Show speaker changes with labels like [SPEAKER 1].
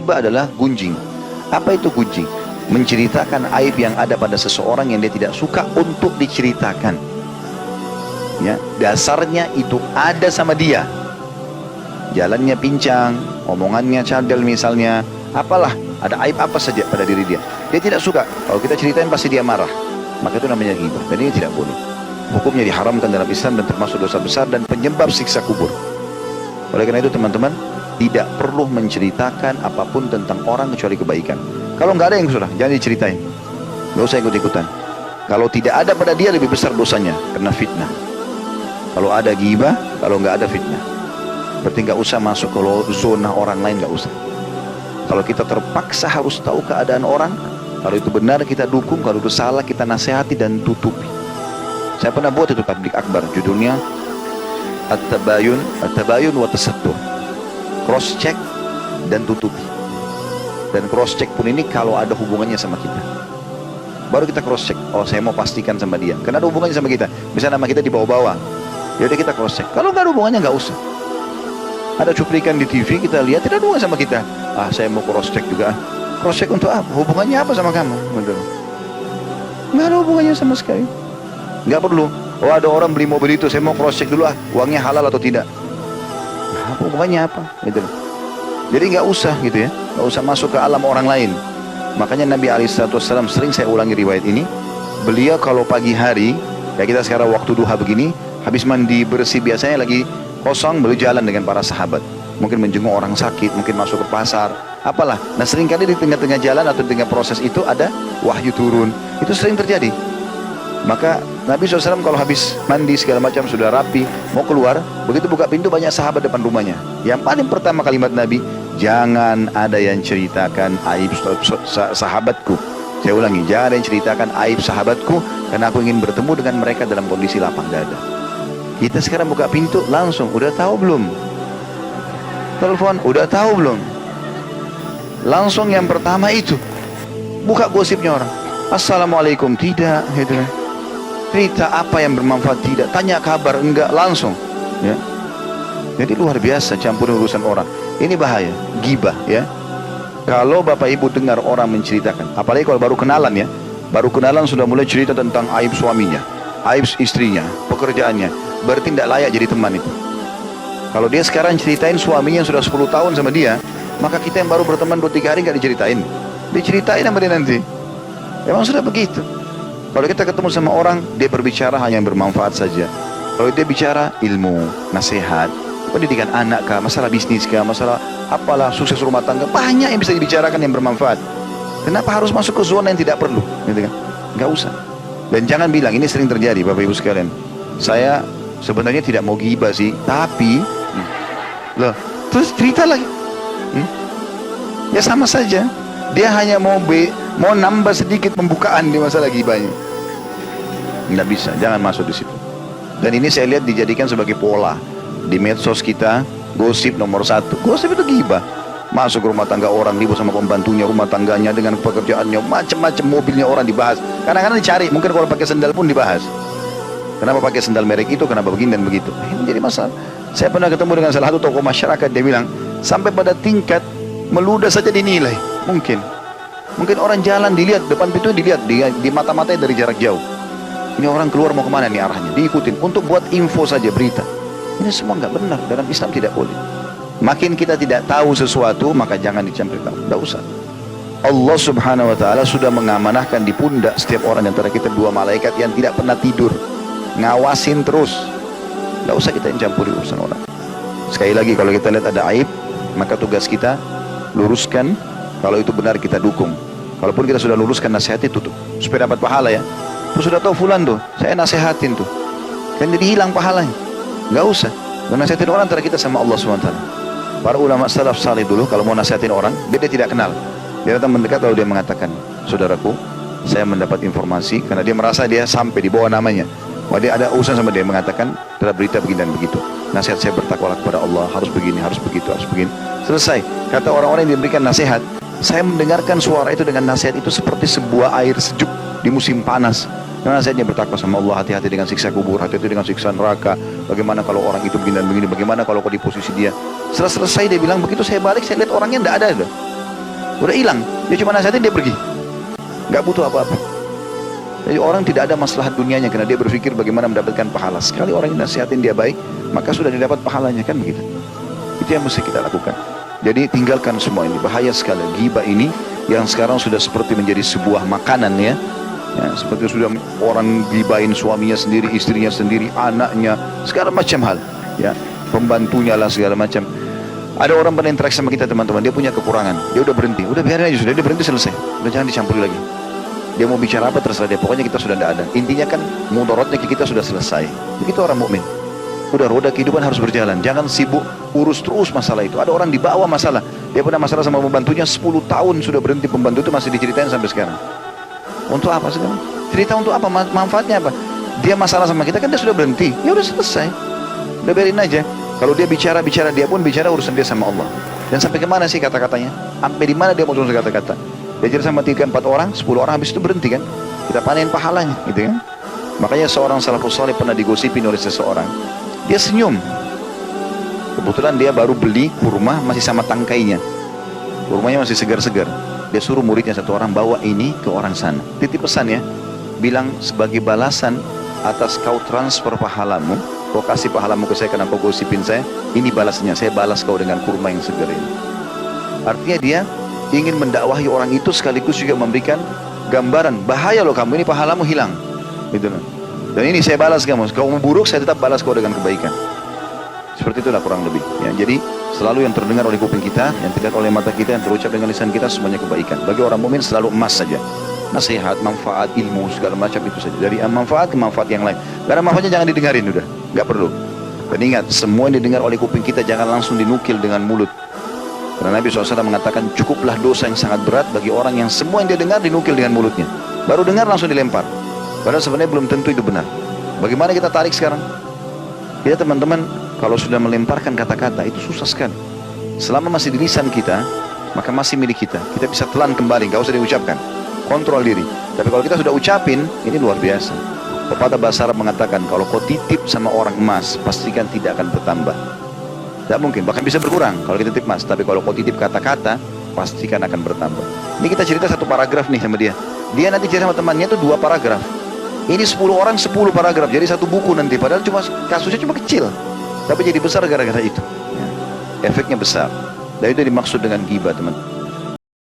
[SPEAKER 1] ghibah adalah gunjing. Apa itu gunjing? Menceritakan aib yang ada pada seseorang yang dia tidak suka untuk diceritakan. Ya, dasarnya itu ada sama dia. Jalannya pincang, omongannya cadel misalnya, apalah, ada aib apa saja pada diri dia. Dia tidak suka. Kalau kita ceritain pasti dia marah. Maka itu namanya ghibah. Dan ini tidak boleh. Hukumnya diharamkan dalam Islam dan termasuk dosa besar dan penyebab siksa kubur. Oleh karena itu teman-teman, tidak perlu menceritakan apapun tentang orang kecuali kebaikan. Kalau nggak ada yang sudah, jangan diceritain. Nggak usah ikut-ikutan. Kalau tidak ada pada dia lebih besar dosanya, karena fitnah. Kalau ada ghibah, kalau nggak ada fitnah. Berarti nggak usah masuk ke zona orang lain, nggak usah. Kalau kita terpaksa harus tahu keadaan orang, kalau itu benar kita dukung, kalau itu salah kita nasihati dan tutupi. Saya pernah buat itu tablik akbar, judulnya At-Tabayun wa Tasattur. Cross check dan tutupi. Dan cross check pun ini kalau ada hubungannya sama kita. Baru kita cross check. Oh, saya mau pastikan sama dia. Karena ada hubungannya sama kita. Misalnya nama kita dibawa-bawa. Ya udah kita cross check. Kalau nggak ada hubungannya nggak usah. Ada cuplikan di TV kita lihat tidak ada hubungan sama kita. Ah, saya mau cross check juga. Cross check untuk apa? Hubungannya apa sama kamu? Betul. Nggak ada hubungannya sama sekali. Nggak perlu. Oh, ada orang beli mobil itu, saya mau cross check dulu uangnya halal atau tidak. Nah, hubungannya apa? Gitu. Jadi nggak usah gitu ya, nggak usah masuk ke alam orang lain. Makanya Nabi SAW sering saya ulangi riwayat ini. Beliau kalau pagi hari, kayak kita sekarang waktu duha begini, habis mandi bersih biasanya lagi kosong, beliau jalan dengan para sahabat. Mungkin menjenguk orang sakit, mungkin masuk ke pasar, apalah. Nah seringkali di tengah-tengah jalan atau di tengah proses itu ada wahyu turun. Itu sering terjadi. Maka Nabi SAW kalau habis mandi segala macam sudah rapi, mau keluar, begitu buka pintu banyak sahabat depan rumahnya. Yang paling pertama kalimat Nabi, jangan ada yang ceritakan aib sahabatku. Saya ulangi, jangan ada yang ceritakan aib sahabatku, karena aku ingin bertemu dengan mereka dalam kondisi lapang dada. Kita sekarang buka pintu langsung, udah tahu belum? Telepon, udah tahu belum? Langsung yang pertama itu, buka gosipnya orang. Assalamualaikum, tidak, gitu. Cerita apa yang bermanfaat, tidak. Tanya kabar, enggak, langsung. Ya. Jadi luar biasa campur urusan orang. Ini bahaya, ghibah ya. Kalau bapak ibu dengar orang menceritakan, apalagi kalau baru kenalan ya, baru kenalan sudah mulai cerita tentang aib suaminya, aib istrinya, pekerjaannya, berarti tidak layak jadi teman itu. Kalau dia sekarang ceritain suaminya yang sudah 10 tahun sama dia, maka kita yang baru berteman 2-3 hari nggak diceritain. Diceritain sama dia nanti. Memang sudah begitu. Kalau kita ketemu sama orang, dia berbicara hanya yang bermanfaat saja. Kalau dia bicara ilmu, nasihat, pendidikan anak kah, masalah bisnis kah, masalah apalah, sukses rumah tangga, banyak yang bisa dibicarakan yang bermanfaat. Kenapa harus masuk ke zona yang tidak perlu? Gitu kan? Nggak usah. Dan jangan bilang, ini sering terjadi Bapak Ibu sekalian. Saya sebenarnya tidak mau ghibah sih, tapi loh, terus cerita lagi. Ya sama saja. Dia hanya mau nambah sedikit pembukaan di masalah ghibahnya. Nggak bisa, jangan masuk di situ. Dan ini saya lihat dijadikan sebagai pola di medsos kita. Gosip nomor 1, gosip itu ghibah. Masuk rumah tangga orang, ribut sama pembantunya, rumah tangganya dengan pekerjaannya, macam-macam, mobilnya orang dibahas. Kadang-kadang dicari, mungkin kalau pakai sendal pun dibahas. Kenapa pakai sendal merek itu, kenapa begini dan begitu. Ini jadi masalah. Saya pernah ketemu dengan salah satu tokoh masyarakat, dia bilang sampai pada tingkat meludah saja dinilai. Mungkin orang jalan dilihat, depan pintu dilihat, di mata-matanya dari jarak jauh. Ini orang keluar mau kemana nih arahnya, diikutin untuk buat info saja, berita. Ini semua nggak benar, dalam Islam tidak boleh. Makin kita tidak tahu sesuatu, maka jangan dicampur tahu, nggak usah. Allah Subhanahu Wa Taala sudah mengamanahkan di pundak setiap orang antara kita 2 malaikat yang tidak pernah tidur, ngawasin terus. Nggak usah kita yang campuri urusan orang. Sekali lagi, kalau kita lihat ada aib, maka tugas kita luruskan. Kalau itu benar kita dukung. Kalaupun kita sudah luruskan, nasihati tutup supaya dapat pahala ya. Tuh sudah tahu fulan tuh, saya nasihatin tuh, kan jadi hilang pahalanya. Nggak usah nasihatin orang antara kita sama Allah SWT. Para ulama salaf salih dulu kalau mau nasihatin orang, dia tidak kenal, dia datang mendekat lalu dia mengatakan, saudaraku, saya mendapat informasi, karena dia merasa dia sampai di bawah namanya. Wah, dia ada urusan sama dia, mengatakan terhadap berita begini dan begitu. Nasihat saya bertakwalah kepada Allah, harus begini, harus begitu, harus begini. Selesai. Kata orang-orang yang diberikan nasihat, saya mendengarkan suara itu dengan nasihat itu seperti sebuah air sejuk di musim panas. Karena nasihatnya bertakwa sama Allah, hati-hati dengan siksa kubur, hati-hati dengan siksa neraka. Bagaimana kalau orang itu begini dan begini, bagaimana kalau kau di posisi dia. Setelah selesai dia bilang, begitu saya balik, saya lihat orangnya tidak ada. Udah hilang, dia cuma nasihatin, dia pergi. Nggak butuh apa-apa. Jadi orang tidak ada masalah dunianya karena dia berpikir bagaimana mendapatkan pahala. Sekali orang yang nasihatin dia baik, maka sudah didapat pahalanya, kan begitu. Itu yang mesti kita lakukan. Jadi tinggalkan semua ini, bahaya sekali. Ghibah ini yang sekarang sudah seperti menjadi sebuah makanan ya. Seperti sudah orang ghibahin suaminya sendiri, istrinya sendiri, anaknya, segala macam hal. Ya, pembantunya lah segala macam. Ada orang pernah interaksi sama kita teman-teman, dia punya kekurangan, dia udah berhenti, udah biarin aja sudah, dia berhenti selesai, udah jangan dicampuri lagi. Dia mau bicara apa terserah dia, pokoknya kita sudah tidak ada. Intinya kan mudaratnya kita sudah selesai. Begitu orang mukmin. Udah, roda kehidupan harus berjalan. Jangan sibuk urus terus masalah itu. Ada orang dibawa masalah. Dia pernah masalah sama pembantunya 10 tahun sudah berhenti, pembantu itu masih diceritain sampai sekarang. Untuk apa sekarang? Cerita untuk apa? Manfaatnya apa? Dia masalah sama kita kan dia sudah berhenti. Ya udah selesai. Udah biarin aja. Kalau dia bicara dia pun bicara urusan dia sama Allah. Dan sampai kemana sih kata-katanya? Sampai di mana dia mau tulis kata-kata? Dia cerita sama 3-4 orang, 10 orang, habis itu berhenti kan? Kita panen pahalanya, gitu kan? Makanya seorang salafus saleh pernah digosipin oleh seseorang. Dia senyum. Kebetulan dia baru beli kurma masih sama tangkainya. Kurmanya masih segar-segar. Dia suruh muridnya satu orang bawa ini ke orang sana. Titip pesan ya. Bilang sebagai balasan atas kau transfer pahalamu, kau kasih pahalamu ke saya karena kau gosipin saya, ini balasnya, saya balas kau dengan kurma yang segar ini. Artinya dia ingin mendakwahi orang itu sekaligus juga memberikan gambaran, bahaya loh kamu, ini pahalamu hilang gitu loh. Dan ini saya balas kamu, kalau kamu buruk saya tetap balas kau dengan kebaikan. Seperti itulah kurang lebih ya. Jadi selalu yang terdengar oleh kuping kita, yang terlihat oleh mata kita, yang terucap dengan lisan kita, semuanya kebaikan. Bagi orang mukmin selalu emas saja, nasihat, manfaat, ilmu, segala macam itu saja. Dari manfaat ke manfaat yang lain. Karena manfaatnya jangan didengarin, udah nggak perlu. Dan ingat, semua yang didengar oleh kuping kita jangan langsung dinukil dengan mulut. Karena Nabi SAW mengatakan cukuplah dosa yang sangat berat bagi orang yang semua yang dia dengar dinukil dengan mulutnya. Baru dengar langsung dilempar. Padahal sebenarnya belum tentu itu benar. Bagaimana kita tarik sekarang? Ya teman-teman, kalau sudah melemparkan kata-kata itu susah sekali. Selama masih di lisan kita, maka masih milik kita. Kita bisa telan kembali, nggak usah diucapkan. Kontrol diri. Tapi kalau kita sudah ucapin, ini luar biasa. Pepatah bahasa Arab mengatakan kalau kau titip sama orang emas, pastikan tidak akan bertambah. Tidak mungkin, bahkan bisa berkurang kalau kita titip emas. Tapi kalau kau titip kata-kata, pastikan akan bertambah. Ini kita cerita satu paragraf nih sama dia. Dia nanti cerita sama temannya itu 2 paragraf. Ini 10 orang 10 paragraf, jadi satu buku nanti. Padahal kasusnya cuma kecil, tapi jadi besar gara-gara itu. Efeknya besar. Dan itu dimaksud dengan ghibah, teman.